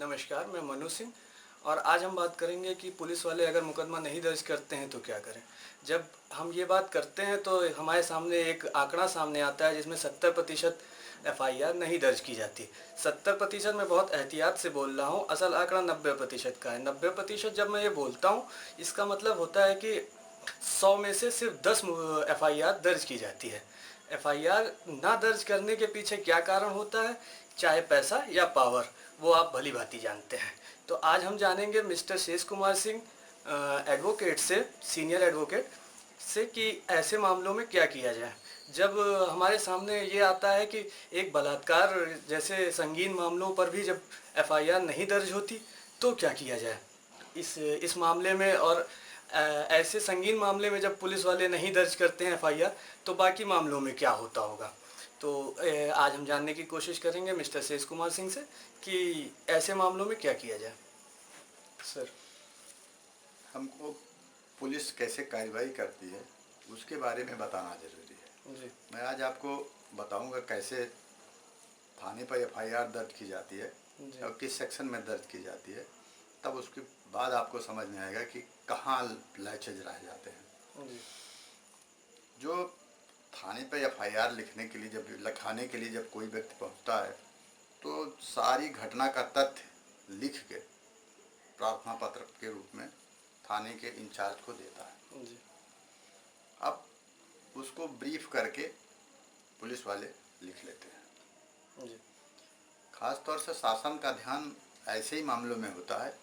नमस्कार, मैं मनु सिंह और आज हम बात करेंगे कि पुलिस वाले अगर मुकदमा नहीं दर्ज करते हैं तो क्या करें। जब हम ये बात करते हैं तो हमारे सामने एक आंकड़ा सामने आता है जिसमें 70% एफआईआर नहीं दर्ज की जाती। 70% मैं बहुत एहतियात से बोल रहा हूँ, असल आंकड़ा 90% का है। 90% जब मैं ये बोलता हूँ इसका मतलब होता है कि 100 में से सिर्फ 10 एफआईआर दर्ज की जाती है। एफआईआर ना दर्ज करने के पीछे क्या कारण होता है, चाहे पैसा या पावर, वो आप भली भांति जानते हैं। तो आज हम जानेंगे मिस्टर शेष कुमार सिंह एडवोकेट से, सीनियर एडवोकेट से, कि ऐसे मामलों में क्या किया जाए। जब हमारे सामने ये आता है कि एक बलात्कार जैसे संगीन मामलों पर भी जब एफआईआर नहीं दर्ज होती तो क्या किया जाए इस मामले में। और ऐसे संगीन मामले में जब पुलिस वाले नहीं दर्ज करते हैं एफआईआर तो बाकी मामलों में क्या होता होगा। तो आज हम जानने की कोशिश करेंगे मिस्टर शेष कुमार सिंह से कि ऐसे मामलों में क्या किया जाए। सर, हमको पुलिस कैसे कार्रवाई करती है उसके बारे में बताना जरूरी है। जी मैं आज आपको बताऊंगा कैसे थाने पर एफआईआर दर्ज की जाती है जी और किस सेक्शन में दर्ज की जाती है। तब उसके बाद आपको समझ में आएगा कि कहाँ लैचेज रह जाते हैं। जी जो थाने पर एफआईआर लिखाने के लिए जब कोई व्यक्ति पहुंचता है तो सारी घटना का तथ्य लिख के प्रार्थना पत्र के रूप में थाने के इंचार्ज को देता है। जी अब उसको ब्रीफ करके पुलिस वाले लिख लेते हैं। जी खास तौर से शासन का ध्यान ऐसे ही मामलों में होता है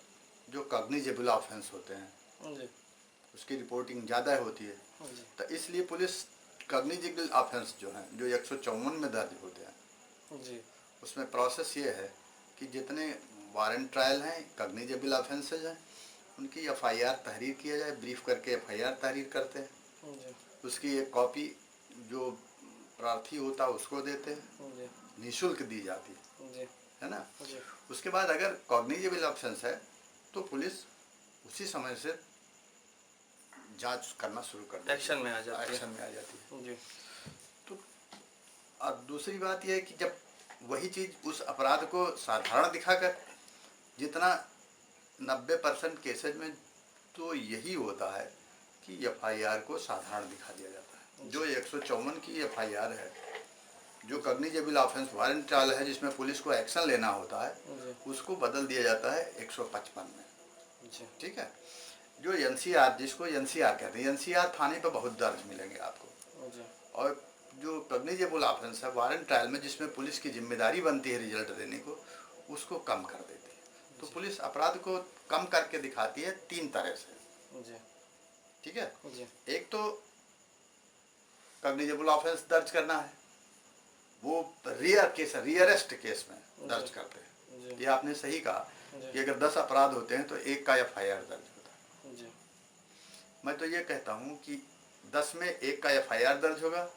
जो कॉग्निजेबल ऑफेंस होते हैं, जी उसकी रिपोर्टिंग ज़्यादा होती है। जी तो इसलिए पुलिस कॉग्निजेबल ऑफेंस जो हैं, जो 154 में दर्ज होते हैं, जी उसमें प्रोसेस ये है कि जितने वारंट ट्रायल हैं, कॉग्निजेबल ऑफेंसेज हैं, उनकी एफआईआर तहरीर किया जाए। ब्रीफ करके एफआईआर तहरीर करते हैं, जी उसकी एक कॉपी जो प्रार्थी होता है उसको देते हैं, जी निःशुल्क दी जाती जी है ना। जी उसके बाद अगर कॉग्निजेबल ऑप्शंस है तो पुलिस उसी समय से जांच करना शुरू कर देती है, एक्शन में आ जाती है। एक्शन में आ जाती है। जी तो और दूसरी बात यह है कि जब वही चीज़ उस अपराध को साधारण दिखाकर, जितना 90% केसेज में तो यही होता है कि एफआईआर को साधारण दिखा दिया जाता है। जो 154 की एफआईआर है, जो कॉग्निजेबल ऑफेंस वारंट ट्रायल है, जिसमें पुलिस को एक्शन लेना होता है, जी उसको बदल दिया जाता है 155 में। जी ठीक है। जो एनसीआर, जिसको एनसीआर कहते हैं, एनसीआर थाने पर बहुत दर्ज मिलेंगे आपको। जी और जो कॉग्निजेबल ऑफेंस है वारंट ट्रायल में, जिसमें पुलिस की जिम्मेदारी बनती है रिजल्ट देने को, उसको कम कर देती है। तो पुलिस अपराध को कम करके दिखाती है 3 तरह से। जी ठीक है। जी एक तो कॉग्निजेबल ऑफेंस दर्ज करना है, वो रियरेस्ट केस में दर्ज करते हैं। ये आपने सही कहा कि अगर 10 अपराध होते हैं तो एक का एफआईआर दर्ज होता है। जी मैं तो ये कहता हूँ कि 10 में एक का एफआईआर दर्ज होगा,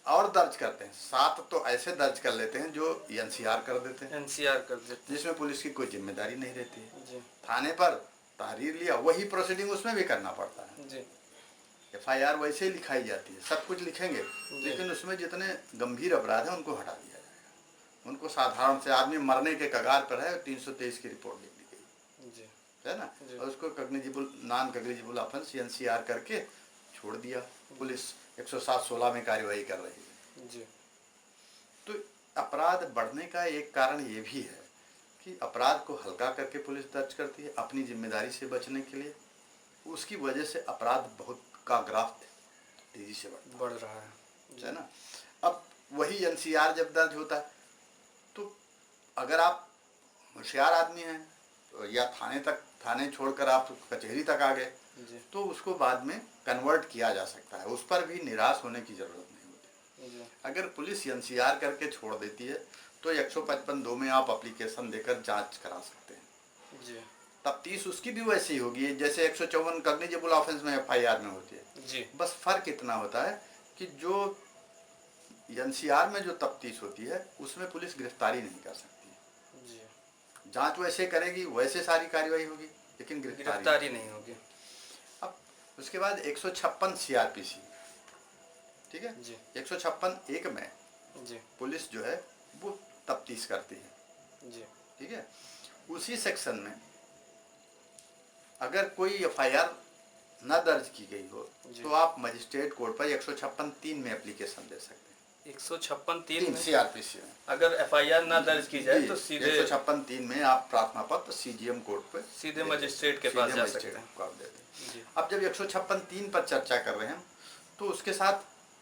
और दर्ज करते हैं 7 तो ऐसे दर्ज कर लेते हैं जो एनसीआर कर देते हैं, एनसीआर कर देते हैं। जिसमें पुलिस की कोई जिम्मेदारी नहीं रहती है। जी थाने पर तहरीर लिया, वही प्रोसीडिंग उसमें भी करना पड़ता है। जी एफआईआर वैसे ही लिखाई जाती है, सब कुछ लिखेंगे, लेकिन उसमें जितने गंभीर अपराध हैं उनको हटा दिया जाएगा। उनको साधारण से आदमी मरने के कगार पर है, 323 की रिपोर्ट लिख दी गई जी है ना, और उसको cognizable non cognizable offence NCR करके छोड़ दिया। पुलिस 107-16 में कार्रवाई कर रही है। जी तो अपराध बढ़ने का एक कारण ये भी है कि अपराध को हल्का करके पुलिस दर्ज करती है अपनी जिम्मेदारी से बचने के लिए। उसकी वजह से अपराध बहुत का ग्राफ तेजी से बढ़ रहा है ना। अब वही एनसीआर जब दर्ज होता है तो अगर आप होशियार आदमी हैं तो या थाने छोड़कर आप कचहरी तक आ गए तो उसको बाद में कन्वर्ट किया जा सकता है, उस पर भी निराश होने की जरूरत नहीं होती। अगर पुलिस एनसीआर करके छोड़ देती है तो 155(2) में आप एप्लीकेशन देकर जांच करा सकते हैं। जी तब 30 उसकी भी वैसी ही होगी जैसे 154 कॉग्निजेबल ऑफेंस में एफआईआर में होती है। जी बस फर्क इतना होता है कि जो एनसीआर में जो तफ्तीश होती है उसमें पुलिस गिरफ्तारी नहीं कर सकती है। जी जांच वैसे करेगी, वैसे सारी कार्रवाई होगी, लेकिन गिरफ्तारी नहीं होगी। अब उसके बाद 156 सीआरपीसी, ठीक है जी 156(1) में जी पुलिस जो है वो तफ्तीश करती है। जी ठीक है। उसी सेक्शन में अगर कोई एफआईआर न दर्ज की गई हो तो आप मजिस्ट्रेट कोर्ट पर 156(3) में एप्लीकेशन दे सकते हैं। 156(3) में सीआरपीसी में अगर एफआईआर ना दर्ज की जाए तो सीधे 156(3) में आप प्रार्थना पत्र सीजीएम कोर्ट पे सीधे मजिस्ट्रेट के पास जा सकते हैं। अब जब 156(3) पर चर्चा कर रहे हैं तो उसके साथ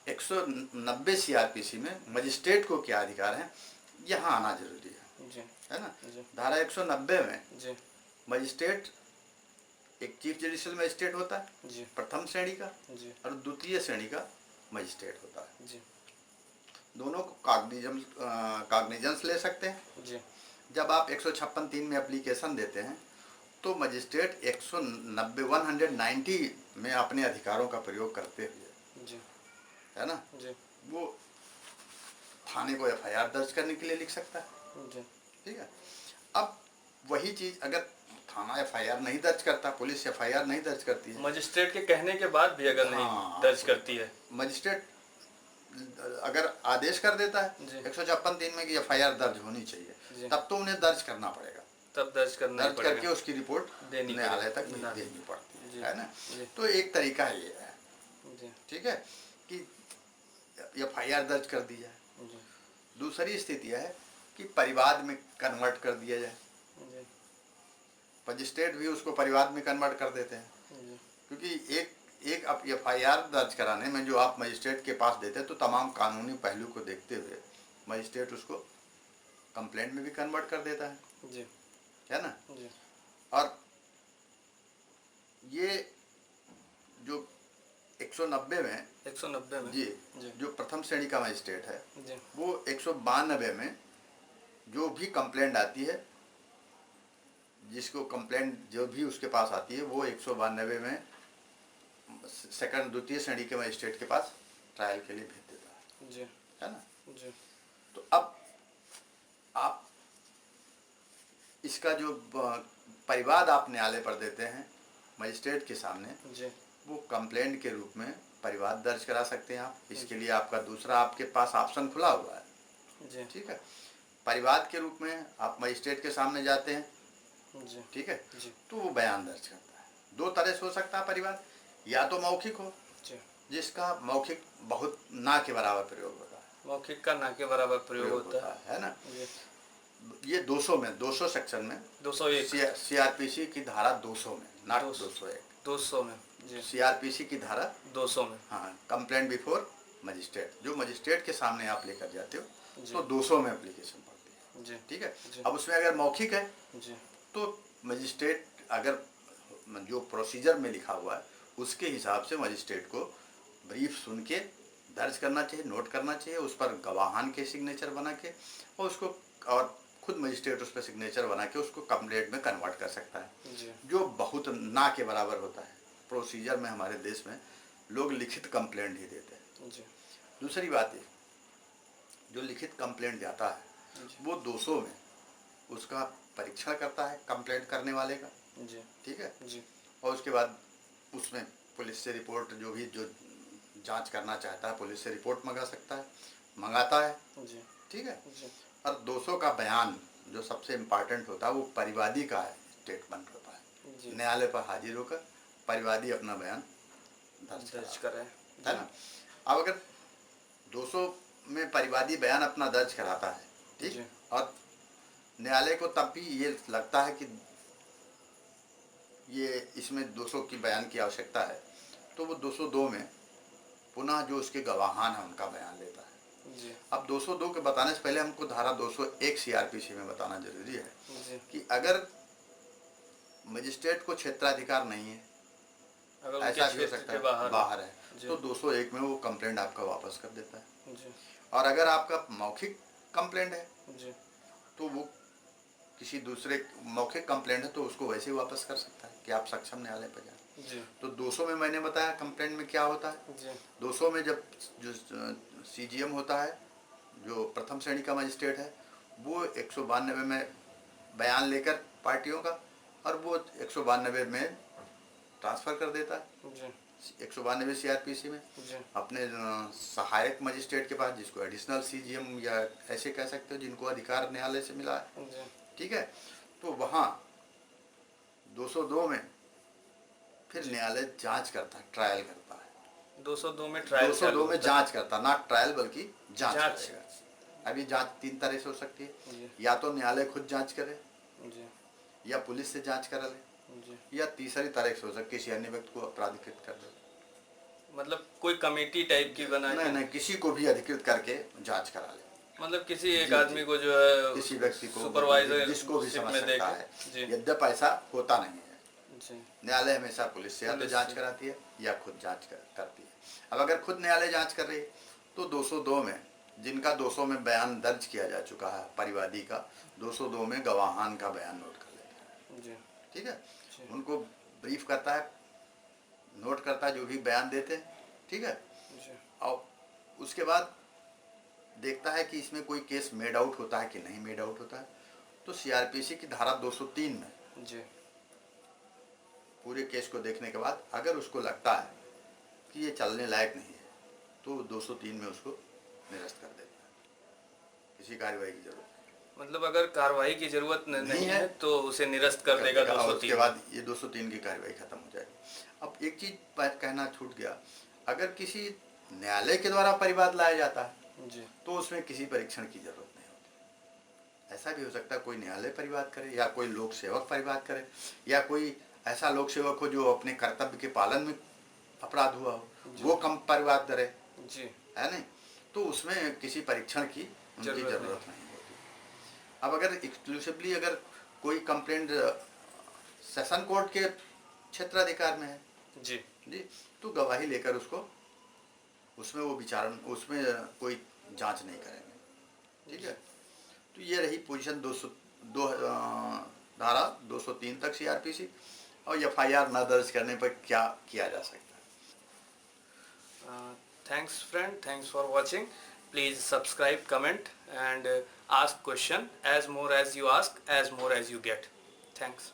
190 सीआरपीसी में मजिस्ट्रेट को क्या अधिकार है यहाँ आना जरूरी है ना। धारा 190 में मजिस्ट्रेट एक चीफ जुडिशियल मजिस्ट्रेट होता है प्रथम श्रेणी का और द्वितीय श्रेणी का मजिस्ट्रेट होता है। दोनों को कॉग्निजेंस ले सकते हैं। जब आप 156(3) में एप्लीकेशन देते हैं तो मजिस्ट्रेट 190 में अपने अधिकारों का प्रयोग करते हुए है ना वो थाने को एफआईआर दर्ज करने के लिए लिख सकता है। ठीक है। अब वही चीज अगर थाना एफआईआर नहीं दर्ज करता, पुलिस एफआईआर नहीं दर्ज करती है, मजिस्ट्रेट के कहने के बाद भी अगर नहीं दर्ज करती है, मजिस्ट्रेट अगर आदेश कर देता है 156(3) में कि एफआईआर दर्ज होनी चाहिए, तब तो उन्हें दर्ज करना पड़ेगा, तब दर्ज करके उसकी रिपोर्ट न्यायालय तक देनी पड़ती है ना। तो एक तरीका ये है, ठीक है, कि एफआईआर दर्ज कर दी जाए। दूसरी स्थिति है कि परिवाद में कन्वर्ट कर दिया जाए। मजिस्ट्रेट भी उसको परिवाद में कन्वर्ट कर देते हैं, क्योंकि एक एफआईआर दर्ज कराने में जो आप मजिस्ट्रेट के पास देते हैं तो तमाम कानूनी पहलू को देखते हुए मजिस्ट्रेट उसको कंप्लेंट में भी कन्वर्ट कर देता है ना। और ये जो 190 में जी जो प्रथम श्रेणी का मजिस्ट्रेट है वो 192 में जो भी कंप्लेंट आती है, जिसको कंप्लेंट जो भी उसके पास आती है वो 192 में सेकंड द्वितीय श्रेणी के मजिस्ट्रेट के पास ट्रायल के लिए भेज देता है ना। तो अब आप इसका जो परिवाद आप न्यायालय पर देते हैं मजिस्ट्रेट के सामने, वो कंप्लेंट के रूप में परिवाद दर्ज करा सकते हैं आप। इसके लिए आपका दूसरा आपके पास ऑप्शन खुला हुआ है, ठीक है। परिवाद के रूप में आप मजिस्ट्रेट के सामने जाते हैं, ठीक है, तो वो बयान दर्ज करता है। दो तरह से हो सकता है परिवाद, या तो मौखिक हो जिसका मौखिक बहुत ना के बराबर प्रयोग होता है, मौखिक का ना के बराबर प्रयोग होता है ना। ये 200 सेक्शन में 201 सीआरपीसी की धारा 200 में, नॉट 201 में सीआरपीसी की धारा 200 में, हाँ, कंप्लेंट बिफोर मजिस्ट्रेट, जो मजिस्ट्रेट के सामने आप लेकर जाते हो तो 200 में एप्लीकेशन पड़ती है, ठीक है। अब उसमें अगर मौखिक है तो मजिस्ट्रेट अगर जो प्रोसीजर में लिखा हुआ है उसके हिसाब से मजिस्ट्रेट को ब्रीफ सुन के दर्ज करना चाहिए, नोट करना चाहिए, उस पर गवाहान के सिग्नेचर बना के और उसको और खुद मजिस्ट्रेट उस पर सिग्नेचर बना के उसको कंप्लेंट में कन्वर्ट कर सकता है, जो बहुत ना के बराबर होता है। प्रोसीजर में हमारे देश में लोग लिखित कंप्लेंट ही देते हैं। दूसरी बात ये, जो लिखित कंप्लेंट जाता है वो 200 में उसका परीक्षण करता है कंप्लेंट करने वाले का, ठीक है, और उसके बाद उसमें पुलिस से रिपोर्ट, जो भी जो जांच करना चाहता है पुलिस से रिपोर्ट मंगा सकता है, मंगाता है, ठीक है। और 200 का बयान जो सबसे इम्पार्टेंट होता है वो परिवादी का स्टेटमेंट होता है। न्यायालय पर हाजिर होकर परिवादी अपना बयान दर्ज करे, है ना। अब अगर 200 में परिवादी बयान अपना दर्ज कराता है, ठीक, और न्यायालय को तब भी ये लगता है कि ये इसमें 200 की बयान की आवश्यकता है, तो वो 202 में पुनः जो उसके गवाहान है उनका बयान लेता है। अब 202 के बताने से पहले हमको धारा 201 सीआरपीसी में बताना जरूरी है कि अगर मजिस्ट्रेट को क्षेत्राधिकार नहीं है, ऐसा भी हो सकता है बाहर है, तो 201 में वो कंप्लेंट आपका वापस कर देता है। और अगर आपका मौखिक कंप्लेंट है तो वो किसी दूसरे मौखिक कंप्लेंट है तो उसको वैसे ही वापस कर सकता है कि आप सक्षम न्यायालय पर जाएं। तो 200 में मैंने बताया कंप्लेंट में क्या होता है। 200 में जब जो सीजीएम होता है, जो प्रथम श्रेणी का मजिस्ट्रेट है, वो 192 में बयान लेकर पार्टियों का, और वो 192 में ट्रांसफ़र कर देता है 192 सीआरपीसी में अपने सहायक मजिस्ट्रेट के पास, जिसको एडिशनल सीजीएम या ऐसे कह सकते हो, जिनको अधिकार न्यायालय से मिला है, ठीक है। तो वहाँ 202 में फिर न्यायालय जांच करता है, ट्रायल करता है। 202 में ट्रायल 202 में जांच करता, ना ट्रायल बल्कि जांच जांच करेगा। अभी जांच 3 तरह से हो सकती है, जी या तो न्यायालय खुद जांच करे, जी या पुलिस से जांच करा ले, जी। या तीसरी तरह से हो सकती है किसी अन्य व्यक्ति को अपराधिकृत कर दे। मतलब कोई कमेटी टाइप की बना नहीं के, नहीं, किसी को भी अधिकृत करके जांच करा ले। मतलब किसी एक जी, आदमी जी। को जो है किसी व्यक्ति को, सुपरवाइजर जिसको भी समझ में सकता देके। है। जी यद्यपि ऐसा होता नहीं है, जी न्यायालय हमेशा पुलिस से या तो पुलिस जांच से। कराती है या खुद जांच करती है। अब अगर खुद न्यायालय जांच कर रही है तो 202 में, जिनका 200 में बयान दर्ज किया जा चुका है परिवादी का, 202 में गवाहान का बयान नोट कर लेता है। जी ठीक है, जी उनको ब्रीफ करता है, नोट करता है जो भी बयान देते हैं। ठीक है, जी और उसके बाद देखता है कि इसमें कोई केस मेड आउट होता है कि नहीं मेड आउट होता है। तो सीआरपीसी की धारा 203 में जी पूरे केस को देखने के बाद अगर उसको लगता है कि ये चलने लायक नहीं है तो 203 में उसको निरस्त कर देता है। किसी कार्रवाई की जरूरत मतलब अगर कार्रवाई की जरूरत नहीं है तो उसे निरस्त कर देगा और उसके 203। बाद ये 203 की कार्रवाई खत्म हो जाएगी। अब एक चीज कहना छूट गया, अगर किसी न्यायालय के द्वारा परिवाद लाया जाता है जी तो उसमें किसी परीक्षण की जरूरत नहीं होती। ऐसा भी हो सकता है कोई न्यायालय परिवाद करे, या कोई लोक सेवक परिवाद करे, या कोई ऐसा लोक सेवक हो जो अपने कर्तव्य के पालन में अपराध हुआ हो, वो कम परिवाद करे, जी है नहीं, तो उसमें किसी परीक्षण की उनकी जरूरत नहीं होती। अब अगर एक्सक्लूसिवली अगर कोई कंप्लेंट सेशन कोर्ट के क्षेत्राधिकार में है जी जी, तो गवाही लेकर उसको, उसमें वो विचारण, उसमें कोई जांच नहीं करेंगे। ठीक है, तो ये रही पोजीशन 202 धारा 203 तक सीआरपीसी, और एफआईआर न दर्ज करने पर क्या किया जा सकता है। Thanks friend, thanks for watching. Please subscribe, comment and ask question. As more as you ask, as more as you get. Thanks.